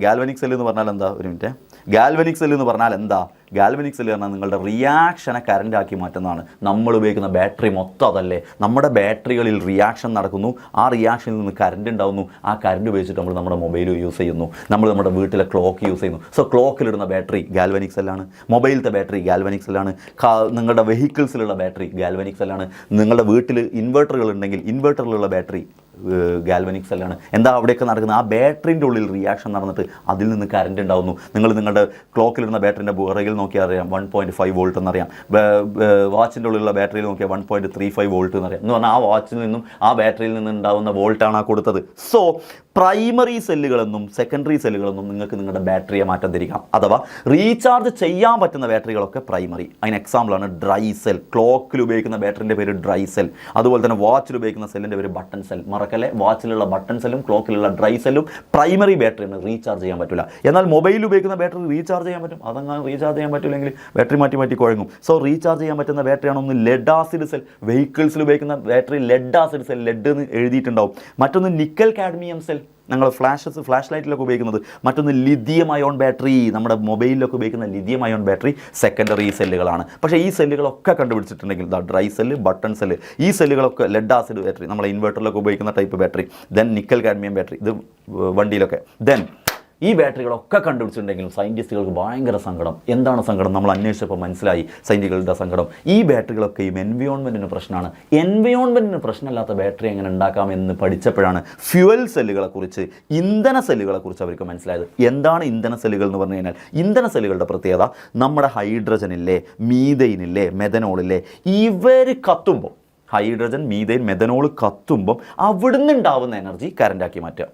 ഗാൽവനിക് സെല്ല് എന്ന് പറഞ്ഞാൽ എന്താ? ഒരു മിനിറ്റ്. ഗാൽവനിക് സെല്ല് എന്ന് പറഞ്ഞാൽ എന്താ? ഗാൽവനിക് സെല്ല് പറഞ്ഞാൽ നിങ്ങളുടെ റിയാക്ഷനെ കറണ്ടാക്കി മാറ്റുന്നതാണ്. നമ്മൾ ഉപയോഗിക്കുന്ന ബാറ്ററി മൊത്തം അതല്ലേ. നമ്മുടെ ബാറ്ററികളിൽ റിയാക്ഷൻ നടക്കുന്നു, ആ റിയാക്ഷനിൽ നിന്ന് കറണ്ട് ഉണ്ടാകുന്നു. ആ കറണ്ട് ഉപയോഗിച്ചിട്ട് നമ്മൾ നമ്മുടെ മൊബൈൽ യൂസ് ചെയ്യുന്നു, നമ്മൾ നമ്മുടെ വീട്ടിലെ ക്ലോക്ക് യൂസ് ചെയ്യുന്നു. സോ ക്ലോക്കിലിടുന്ന ബാറ്ററി ഗാൽവനിക് സെല്ലാണ്. മൊബൈലത്തെ ബാറ്ററി ഗാൽവനിക് സെല്ലാണ്. നിങ്ങളുടെ വെഹിക്കിൾസിലുള്ള ബാറ്ററി ഗാൽവനിക് സെല്ലാണ്. നിങ്ങളുടെ വീട്ടിൽ ഇൻവെർട്ടറുകൾ ഉണ്ടെങ്കിൽ ഇൻവെർട്ടറിലുള്ള ബാറ്ററി ഗാൽവനിക് സെല്ലാണ്. എന്താ അവിടെയൊക്കെ നടക്കുന്നത്? ആ ബാറ്ററിൻ്റെ ഉള്ളിൽ റിയാക്ഷൻ നടന്നിട്ട് അതിൽ നിന്ന് കറണ്ട് ഉണ്ടാകുന്നു. നിങ്ങൾ നിങ്ങളുടെ ക്ലോക്കിലിടുന്ന ബാറ്ററിൻ്റെ പുറകിൽ നോക്കിയാൽ അറിയാം 1.5 വോൾട്ട് എന്നറിയാം. വാച്ചിൻ്റെ ഉള്ളിലുള്ള ബാറ്ററിയിൽ നോക്കിയാൽ 1.35 വോൾട്ട് എന്നറിയാം. എന്ന് പറഞ്ഞാൽ ആ വാച്ചിൽ നിന്നും ആ ബാറ്ററിയിൽ നിന്ന് ഉണ്ടാകുന്ന വോൾട്ടാണ് ആ കൊടുത്തത്. സോ പ്രൈമറി സെല്ലുകളെന്നും സെക്കൻഡറി സെല്ലുകളെന്നും നിങ്ങൾക്ക് നിങ്ങളുടെ ബാറ്ററിയെ മാറ്റം തിരിക്കാം. അഥവാ റീചാർജ് ചെയ്യാൻ പറ്റുന്ന ബാറ്ററികളൊക്കെ പ്രൈമറി. അതിന് എക്സാമ്പിളാണ് ഡ്രൈ സെൽ. ക്ലോക്കിൽ ഉപയോഗിക്കുന്ന ബാറ്ററിൻ്റെ പേര് ഡ്രൈ സെൽ. അതുപോലെ തന്നെ വാച്ചിൽ ഉപയോഗിക്കുന്ന സെല്ലിൻ്റെ പേര് ബട്ടൺ സെൽ. മറക്കല്ലേ, വാച്ചിലുള്ള ബട്ടൺ സെല്ലും ക്ലോക്കിലുള്ള ഡ്രൈ സെല്ലും പ്രൈമറി ബാറ്ററിയാണ്, റീചാർജ് ചെയ്യാൻ പറ്റില്ല. എന്നാൽ മൊബൈലിൽ ഉപയോഗിക്കുന്ന ബാറ്ററി റീചാർജ് ചെയ്യാൻ പറ്റും. അതങ്ങനെ റീചാർജ് ചെയ്യാൻ പറ്റില്ലെങ്കിൽ ബാറ്ററി മാറ്റി കുഴങ്ങും. സോ റീചാർജ് ചെയ്യാൻ പറ്റുന്ന ബാറ്ററിയാണ് ഒന്ന് ലെഡ് ആസിഡ് സെൽ. വെഹിക്കിൾസിൽ ഉപയോഗിക്കുന്ന battery lead acid cell, lead എന്ന് എഴുതിയിട്ടുണ്ടാവും. മറ്റൊന്ന് നിക്കൽ കാഡ്മിയം സെൽ, ഞങ്ങൾ ഫ്ലാഷ് ലൈറ്റിലൊക്കെ ഉപയോഗിക്കുന്നത്. മറ്റൊന്ന് ലിഥിയം അയോൺ ബാറ്ററി, നമ്മുടെ മൊബൈലിലൊക്കെ ഉപയോഗിക്കുന്ന ലിഥിയം അയോൺ ബാറ്ററി സെക്കൻഡറി സെല്ലുകളാണ്. പക്ഷേ ഈ സെല്ലുകളൊക്കെ കണ്ടുപിടിച്ചിട്ടുണ്ടെങ്കിൽ ഡ്രൈ സെല്ല്, ബട്ടൺ സെല്ല്, ഈ സെല്ലുകളൊക്കെ ലെഡ് ആസിഡ് ബാറ്ററി, നമ്മളെ ഇൻവെർട്ടറിലൊക്കെ ഉപയോഗിക്കുന്ന type battery. Then nickel cadmium battery, ഇത് വണ്ടിയിലൊക്കെ. ദെൻ ഈ ബാറ്ററികളൊക്കെ കണ്ടുപിടിച്ചിട്ടുണ്ടെങ്കിലും സയൻറ്റിസ്റ്റുകൾക്ക് ഭയങ്കര സങ്കടം. എന്താണ് സങ്കടം? നമ്മൾ അന്വേഷിച്ചപ്പോൾ മനസ്സിലായി സയൻറ്റിസ്റ്റുകളുടെ സങ്കടം. ഈ ബാറ്ററികളൊക്കെയും എൻവയോൺമെൻറ്റിന് പ്രശ്നമാണ്. എൻവയോൺമെൻറ്റിന് പ്രശ്നമില്ലാത്ത ബാറ്ററി എങ്ങനെ ഉണ്ടാക്കാമെന്ന് പഠിച്ചപ്പോഴാണ് ഫ്യുവൽ സെല്ലുകളെക്കുറിച്ച്, ഇന്ധന സെല്ലുകളെക്കുറിച്ച് അവർക്ക് മനസ്സിലായത്. എന്താണ് ഇന്ധന സെല്ലുകൾ എന്ന് പറഞ്ഞു കഴിഞ്ഞാൽ, ഇന്ധന സെല്ലുകളുടെ പ്രത്യേകത നമ്മുടെ ഹൈഡ്രജനില്ലേ, മീഥൈനില്ലേ, മെഥനോളില്ലേ, ഇവർ കത്തുമ്പോൾ, ഹൈഡ്രജൻ, മീഥൈൻ, മെഥനോൾ കത്തുമ്പം അവിടുന്ന് ഉണ്ടാവുന്ന എനർജി കറണ്ടാക്കി മാറ്റുക.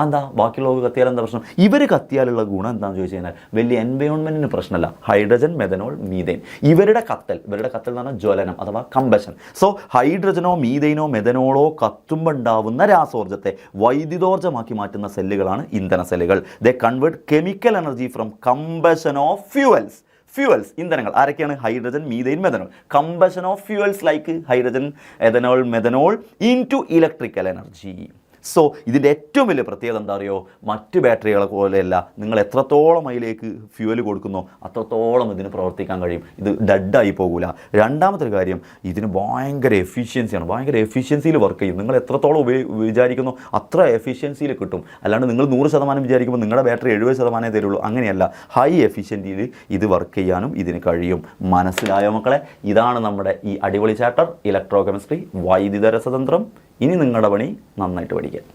എന്താ ബാക്കിയുള്ളവർക്ക് കത്തിയാൽ എന്താ പ്രശ്നം? ഇവർ കത്തിയാലുള്ള ഗുണം എന്താണെന്ന് ചോദിച്ചു കഴിഞ്ഞാൽ വലിയ എൻവയോൺമെൻറ്റിന് പ്രശ്നമല്ല. ഹൈഡ്രജൻ, മെഥനോൾ, മീഥൈൻ, ഇവരുടെ കത്തൽ എന്ന് പറഞ്ഞാൽ ജ്വലനം അഥവാ കമ്പഷൻ. സോ ഹൈഡ്രജനോ മീഥൈനോ മെഥനോളോ കത്തുമ്പോൾ ഉണ്ടാവുന്ന രാസോർജ്ജത്തെ വൈദ്യുതോർജ്ജമാക്കി മാറ്റുന്ന സെല്ലുകളാണ് ഇന്ധന സെല്ലുകൾ. They convert chemical energy from combustion of fuels. Fuels, ഇന്ധനങ്ങൾ ആരൊക്കെയാണ്? Hydrogen, methane, methanol. Combustion of fuels like hydrogen, ethanol, methanol into electrical energy. So ഇതിൻ്റെ ഏറ്റവും വലിയ പ്രത്യേകത എന്താ അറിയോ? മറ്റ് ബാറ്ററികളെ പോലെയല്ല, നിങ്ങൾ എത്രത്തോളം അതിലേക്ക് ഫ്യൂവൽ കൊടുക്കുന്നോ അത്രത്തോളം ഇതിന് പ്രവർത്തിക്കാൻ കഴിയും. ഇത് ഡെഡായി പോകില്ല. രണ്ടാമത്തെ കാര്യം, ഇതിന് ഭയങ്കര എഫിഷ്യൻസിയാണ്, ഭയങ്കര എഫിഷ്യൻസിയിൽ വർക്ക് ചെയ്യും. നിങ്ങൾ എത്രത്തോളം വിചാരിക്കുന്നോ അത്ര എഫിഷ്യൻസിയിൽ കിട്ടും. അല്ലാണ്ട് നിങ്ങൾ 100% വിചാരിക്കുമ്പോൾ നിങ്ങളുടെ ബാറ്ററി 70% തരുള്ളൂ, അങ്ങനെയല്ല. ഹൈ എഫിഷ്യൻറ്റിയിൽ ഇത് വർക്ക് ചെയ്യാനും ഇതിന് കഴിയും. മനസ്സിലായോ മക്കളെ? ഇതാണ് നമ്മുടെ ഈ അടിപൊളി ചാപ്റ്റർ ഇലക്ട്രോ കെമിസ്ട്രി, വൈദ്യുത രസതന്ത്രം. ഇനി നിങ്ങളുടെ പണി നന്നായിട്ട് പഠിക്കുക.